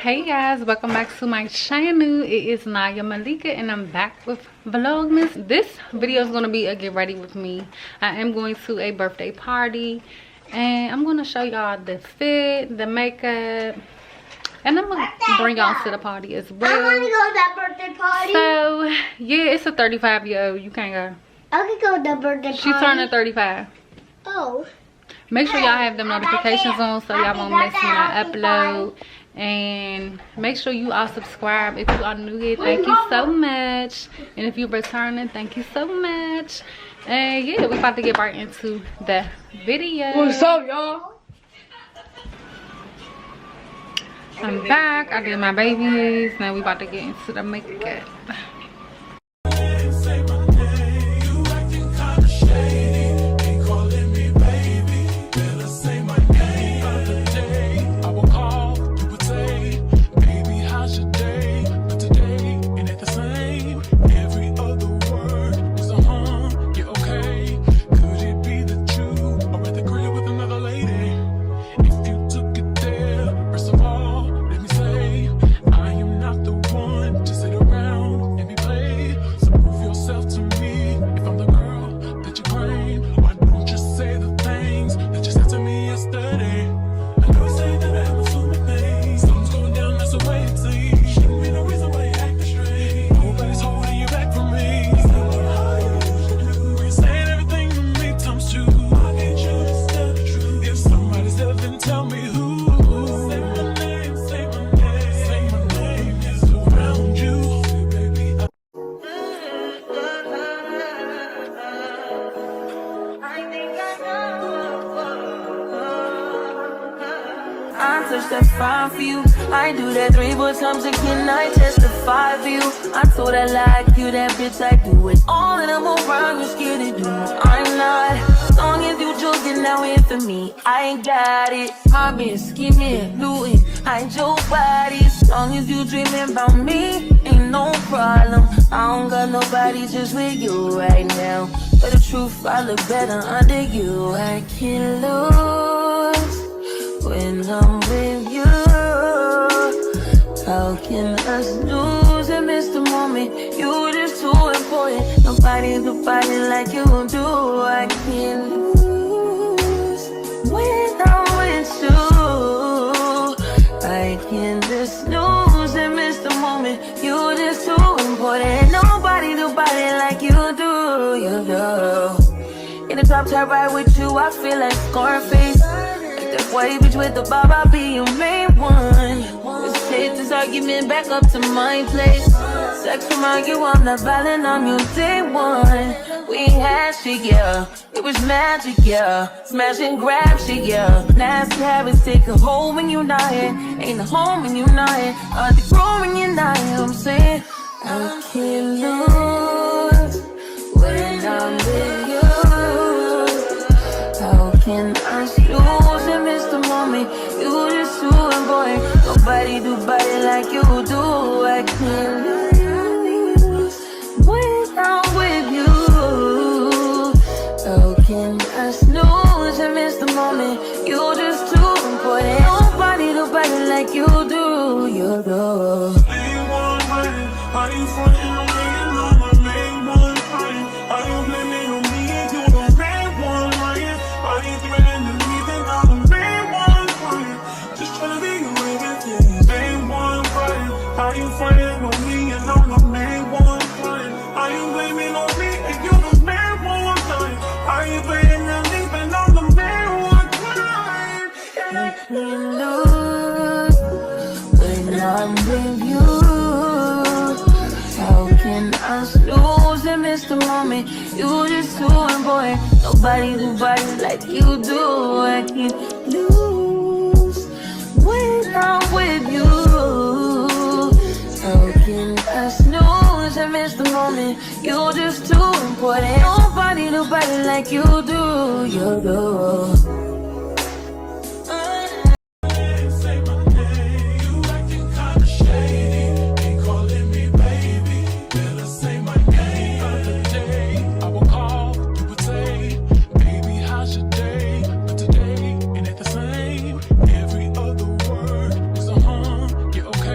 Hey guys, welcome back to my channel. It is Naya Malika and I'm back with Vlogmas. This video is going to be a get ready with me. I am going to a birthday party and I'm going to show y'all the fit, the makeup, and I'm going to bring y'all to the party as well. I want to go to that birthday party. So yeah, it's a 35-year-old. You can't go. I could go to the birthday party. She's turning 35. Oh. Make sure y'all have them notifications on so y'all won't miss when I upload. And make sure you all subscribe if you are new here. Thank you so much. And if you're returning, thank you so much. And yeah, we're about to get right into the video. What's up, y'all? I'm back. I did my babies. Now we about to get into the makeup. That's fine for you. I do that 3-4 times again. I testify for you. I told I like you, that bitch. I do it all, and I'm around. You're scared to do. I'm not. As long as you joking now in for me, I ain't got it. I've been scheming, looting, hide your body. As long as you dreaming about me, ain't no problem. I don't got nobody just with you right now. But the truth, I look better under you. I can't lose when I'm with you. How can us lose and miss the moment? You just too important. Nobody's like you do. I can't lose when I'm with you. I can just lose and miss the moment. You just too important. Nobody like you do. You do. In the top tier ride with you, I feel like Scarface. That white bitch with the bob, I'll be your main one. Let's take this argument back up to my place. Sex remind you I'm not violent, I'm your day one. We had shit, yeah. It was magic, yeah. Smash and grab shit, yeah. Nasty habits take a hold when you're not here. Ain't a home when you're not here. Are they grown when you're not here? I'm saying I can't lose when I'm with you. How can I lose and miss the moment? You just too important. Nobody do body like you do. I can't lose when I'm with you. How can I snooze and miss the moment? You just too important. Nobody do body like you do. You do. Are you frontin' on me and I'm the main one crying? Are you blaming on me and you the main one lying? Are you threatening to leave and I'm the main one crying? Just tryna be your everything, main one crying. Are you frontin' on me and I'm the main one crying? Are you blaming on me and you the main one crying? Are you threatening to leave and I'm the main one crying? I can't lose when I'm with you. How can I lose and miss the moment? You just too important. Nobody do body like you do. I can't lose when I'm with you. How can I snooze and miss the moment? You just too important. Nobody do body like you do. You do. Okay.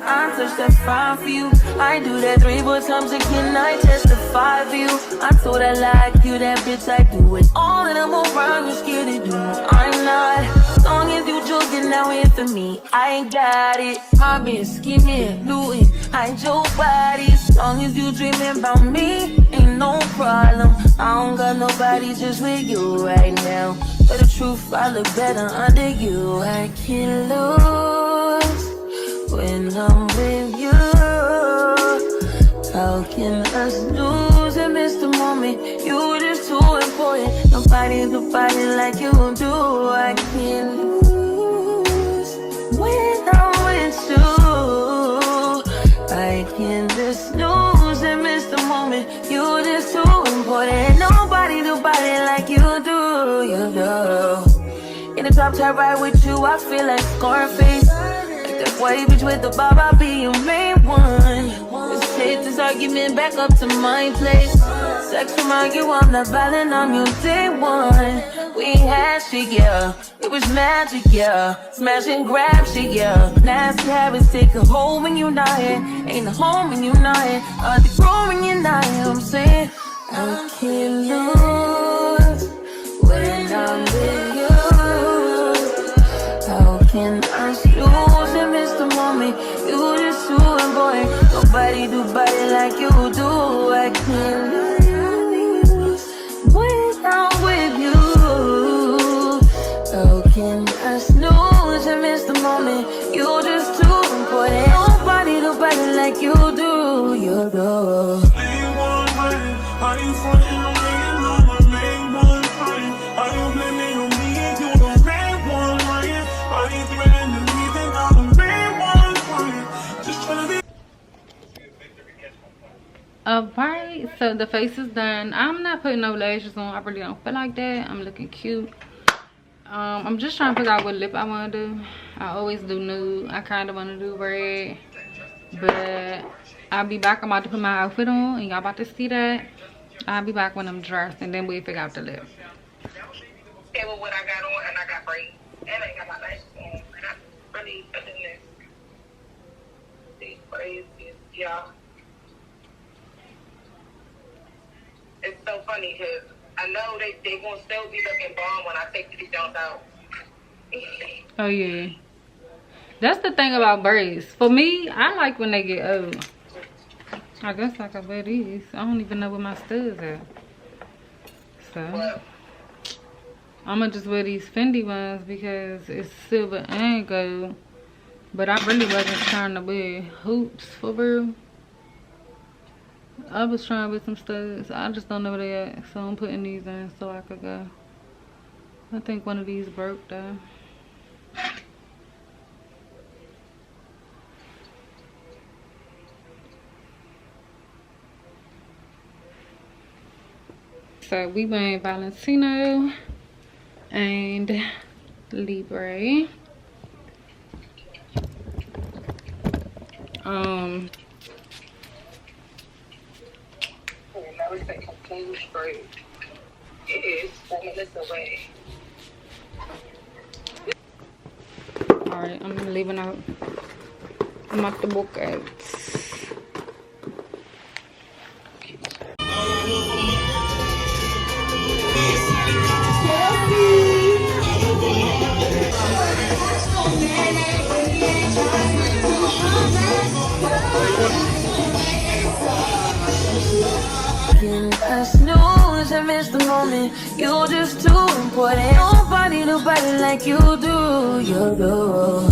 I touch that fine for you. I do that 3-4 times again, I testify for you. I told I like you, that bitch, I do it. All of them around you scared to do it. I'm not. As long as you joking now in for me, I ain't got it. I've been scheming, looting, hide your body. As long as you dreaming about me, ain't no problem. I don't got nobody just with you right now. But the truth, I look better under you. I can't lose when I'm with you. How can us lose and miss the moment? You just too important. Nobody do body like you do. I can't lose when I'm with you. I can't just lose and miss the moment. You just too important. Nobody do body like you do. You do. In the top tier ride with you, I feel like Scarface. Like that white bitch with the bob, I'll be your main one. Let's take this argument back up to my place. Sex remind you I'm not violent, I'm your day one. We had shit, yeah. It was magic, yeah. Smash and grab shit, yeah. Nasty habits take a hold when you're not here. Ain't a home when you're not here. Are they growing when you're not here? I'm saying I can't lose when I'm with you. How can I lose and miss the moment? You just too important. Nobody do body like you do. I can't lose when I'm with you. How can I snooze and miss the moment? You just too important. Nobody do body like you do. You do. Are you frontin' on me and I'm a main one crying? Are you blaming on me and you the main one lying? Are you threatening me and I'm the main one crying? Just tryna be. Alright, so the face is done. I'm not putting no lashes on. I really don't feel like that. I'm looking cute. I'm just trying to figure out what lip I want to do. I always do nude. I kind of want to do red, but I'll be back. I'm about to put my outfit on and y'all about to see that. I'll be back when I'm dressed and then we'll figure out the lip. Okay, well, what I got on, and I got braids, and I got my lashes on, and I'm really putting this. These braids, y'all. It's so funny because I know they gonna still be looking bomb when I take these jumps out. Oh yeah, that's the thing about braids. For me, I like when they get old. I guess I could wear these. I don't even know where my studs are. So I'm gonna just wear these Fendi ones because it's silver and gold. But I really wasn't trying to wear hoops for real. I was trying with some studs. I just don't know where they at. So I'm putting these in so I could go. I think one of these broke though. So we went Valentino and Libre. Now it's like completely straight. It is 4 minutes away. Alright, I'm leaving out. I'm at the book out. I snooze and miss the moment. You just too important. Nobody do body like you do. You do.